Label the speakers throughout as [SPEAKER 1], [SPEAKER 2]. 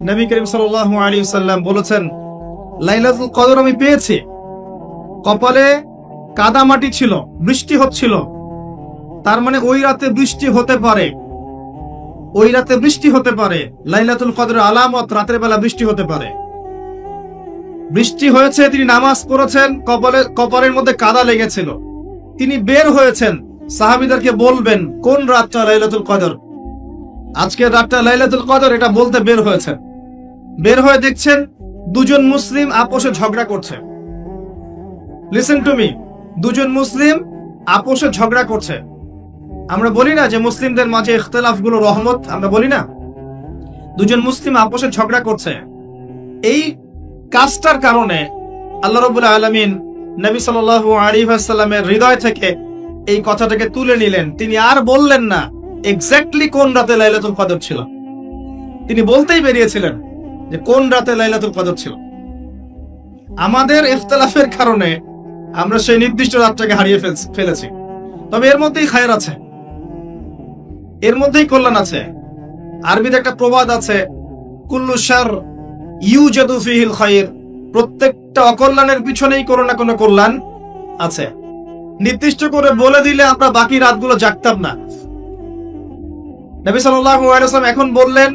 [SPEAKER 1] নবী করিম সাল্লাল্লাহু আলাইহি ওয়াসাল্লাম বলেছেন, লাইলাতুল কদর আমি পেয়েছি। কপালে কাদা মাটি ছিল, বৃষ্টি হচ্ছিল, তার মানে ওই রাতে বৃষ্টি হতে পারে, ওই রাতে বৃষ্টি হতে পারে। লাইলাতুল কদরের আলামত রাতের বেলা বৃষ্টি হতে পারে। বৃষ্টি হয়েছে, তিনি নামাজ পড়েছেন, কপালের মধ্যে কাদা লেগেছিল, তিনি বের হয়েছেন, সাহাবীদেরকে বলবেন কোন রাতটা লাইলাতুল কদর, আজকের রাতটা লাইলাতুল কদর, এটা বলতে বের হয়েছেন। বের হয়ে দেখছেন দুজন মুসলিম আপোষে ঝগড়া করছে। লিসেন টু মি, দুজন মুসলিম আপোষে ঝগড়া করছে। আমরা বলি না যে মুসলিমদের মাঝে ইখতিলাফ গুলো রহমত, আমরা বলি না? দুজন মুসলিম আপোষে ঝগড়া করছে, এই কাজটার কারণে আল্লাহ রাব্বুল আলামিন নবী সাল্লাল্লাহু আলাইহি ওয়াসাল্লামের হৃদয় থেকে এই কথাটাকে তুলে নিলেন। তিনি আর বললেন না এক্স্যাক্টলি কোন রাতে লাইলাতুল কদর ছিল, তিনি বলতেই বেরিয়েছিলেন যে কোন রাতে লাইলাতুল কদর ছিল। আমাদের ইখতিলাফের কারণে আমরা সেই নির্দিষ্ট রাতটাকে হারিয়ে ফেলেছি। তবে এর মধ্যেই খায়ের আছে, এর মধ্যেই কল্যাণ আছে। আরবিতে একটা প্রবাদ আছে, কুল্লু শার ইউজাদু ফিহিল খায়র, প্রত্যেকটা অকল্যাণের পিছনেই কোনো না কোনো কল্যাণ আছে। নির্দিষ্ট করে বলে দিলে আমরা বাকি রাতগুলো জাগতাম না। নবী সাল্লাল্লাহু আলাইহি ওয়াসাল্লাম এখন বললেন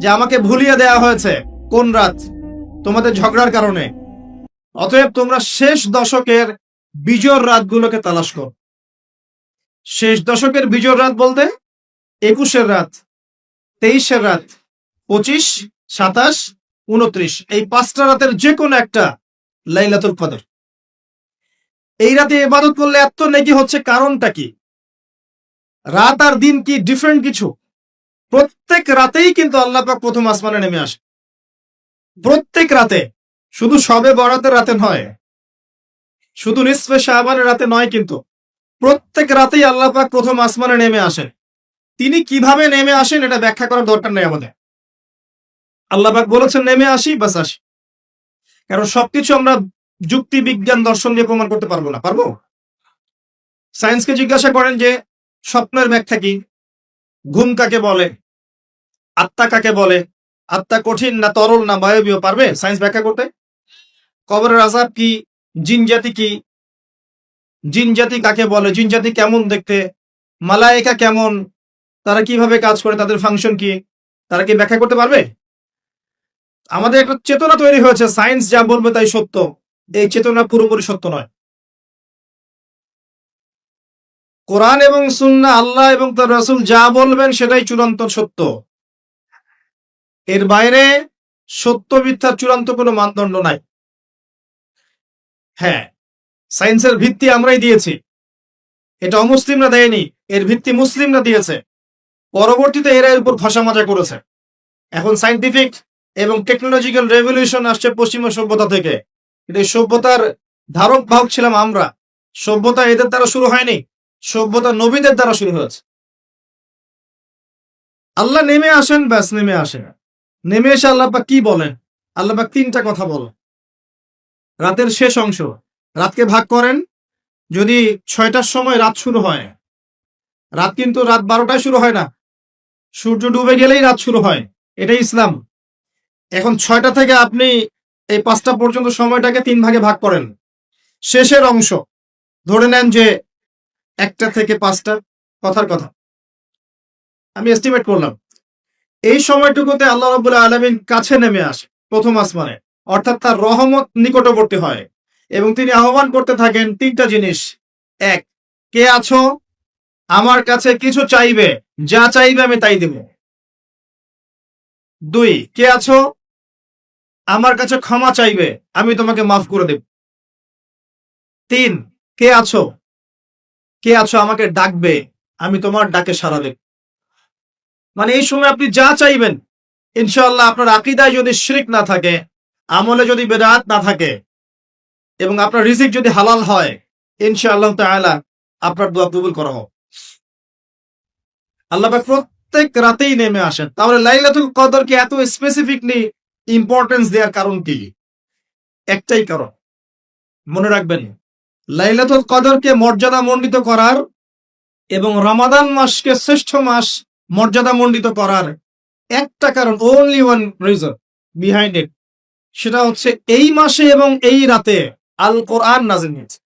[SPEAKER 1] যে আমাকে ভুলিয়ে দেওয়া হয়েছে কোন রাত, তোমাদের ঝগড়ার কারণে। অতএব তোমরা শেষ দশকের বিজোড় রাতগুলোকে তালাশ করো। শেষ দশকের বিজোড় রাত বলতে 21-এর রাত, 23-এর রাত, 25, 27, 29, এই 5টা রাতের যে কোনো একটা লাইলাতুল কদর। এই রাতে ইবাদত করলে এত নেকি হচ্ছে, কারণটা কি? রাত আর দিন কি ডিফারেন্ট কিছু? প্রত্যেক রাতেই কিন্তু আল্লাহ পাক প্রথম আসমানে নেমে আসে, প্রত্যেক রাতে, শুধু শবে বরাতের রাতে নয়, শুধু নিসফে শাবানের রাতে নয়, কিন্তু প্রত্যেক রাতেই আল্লাহ পাক প্রথম আসমানে নেমে আসেন। তিনি কিভাবে নেমে আসেন এটা ব্যাখ্যা করার দরকার নেই আমাদের। আল্লাহ পাক বলেছেন নেমে আসি, বাস আসি। কারণ সবকিছু আমরা যুক্তি, বিজ্ঞান, দর্শন দিয়ে প্রমাণ করতে পারবো না। পারবো? সায়েন্সকে জিজ্ঞাসা করেন যে স্বপ্নের ব্যাখ্যা কি, ঘুম কাকে বলে, আত্মা কাকে বলে, আত্মা কঠিন না তরল না বায়বীয়, পারবে সায়েন্স ব্যাখ্যা করতে? কবরের আযাব কি, জিন জাতি কি, জিন জাতি কাকে বলে, জিন জাতি কেমন দেখতে, মালায়েকা কেমন, তারা কিভাবে কাজ করে, তাদের ফাংশন কি, তারা কি ব্যাখ্যা করতে পারবে? আমাদের একটা চেতনা তৈরি হয়েছে, সায়েন্স যা বলবে তাই সত্য। এই চেতনা পুরোপুরি সত্য নয়। কোরআন এবং সুন্নাহ, আল্লাহ এবং তার রাসূল যা বলবেন সেটাই চূড়ান্ত সত্য। এর বাইরে সত্য মিথ্যার চূড়ান্ত কোনো মানদণ্ড নাই। হ্যাঁ, সায়েন্সের ভিত্তি আমরাই দিয়েছি, এটা অমুসলিমরা দেয়নি, এর ভিত্তি মুসলিমরা দিয়েছে। পরবর্তীতে এরা এর উপর ঘষা মাজা করেছে। এখন সায়েন্টিফিক এবং টেকনোলজিক্যাল রেভলিউশন আসছে পশ্চিমা সভ্যতা থেকে। কিন্তু এই সভ্যতার ধারক বাহক ছিলাম আমরা। সভ্যতা এদের দ্বারা শুরু হয়নি, সভ্যতা নবীদের দ্বারা শুরু হয়েছে। আল্লাহ নেমে আসেন, ব্যাস নেমে আসেন। নেমে এসে আল্লাহ পাক কি বলেন? আল্লাহ পাক 3টা কথা বলেন। রাতের শেষ অংশ, রাতকে ভাগ করেন। যদি 6টার সময় রাত শুরু হয়, রাত কিন্তু রাত 12টায় শুরু হয় না, সূর্য ডুবে গেলেই রাত শুরু হয়, এটাই ইসলাম। এখন 6টা থেকে আপনি এই 5টা পর্যন্ত সময়টাকে 3 ভাগে ভাগ করেন। শেষের অংশ ধরে নেন যে 1টা থেকে 5টা, কথার কথা আমি এস্টিমেট করলাম, এই সময়টুকুতে আল্লাহ রাব্বুল আলামিন কাছে নেমে আসে প্রথম আসমানে, অর্থাৎ তার রহমত নিকটবর্তী হয় এবং তিনি আহ্বান করতে থাকেন 3টা জিনিস। 1, কে আছো আমার কাছে কিছু চাইবে, যা চাইবে আমি তাই দেব। 2, কে আছো আমার কাছে ক্ষমা চাইবে, আমি তোমাকে মাফ করে দেব। 3, কে আছো আমাকে ডাকবে, আমি তোমার ডাকে সাড়া দেব। মানে এই সময় আপনি যা চাইবেন, ইনশাআল্লাহ আপনার আকীদায় যদি শিরক না থাকে, আমলে যদি বিদআত না থাকে এবং আপনার রিজিক যদি হালাল হয়, ইনশাআল্লাহ তাআলা আপনার দোয়া কবুল করা হবে। আল্লাহ পাক প্রত্যেক রাতেই নেমে আসেন। তাহলে লাইলাতুল কদরকে এত স্পেসিফিকলি ইম্পর্টেন্স দেওয়ার কারণ কি? একটাই কারণ, মনে রাখবেন, লাইলাতুল কদরকে মর্যাদা মণ্ডিত করার এবং রমাদান মাসকে শ্রেষ্ঠ মাস মর্যাদা মণ্ডিত করার একটা কারণ, only one reason behind it, সেটা হচ্ছে এই মাসে এবং এই রাতে আল কোরআন নাযিল হয়েছে।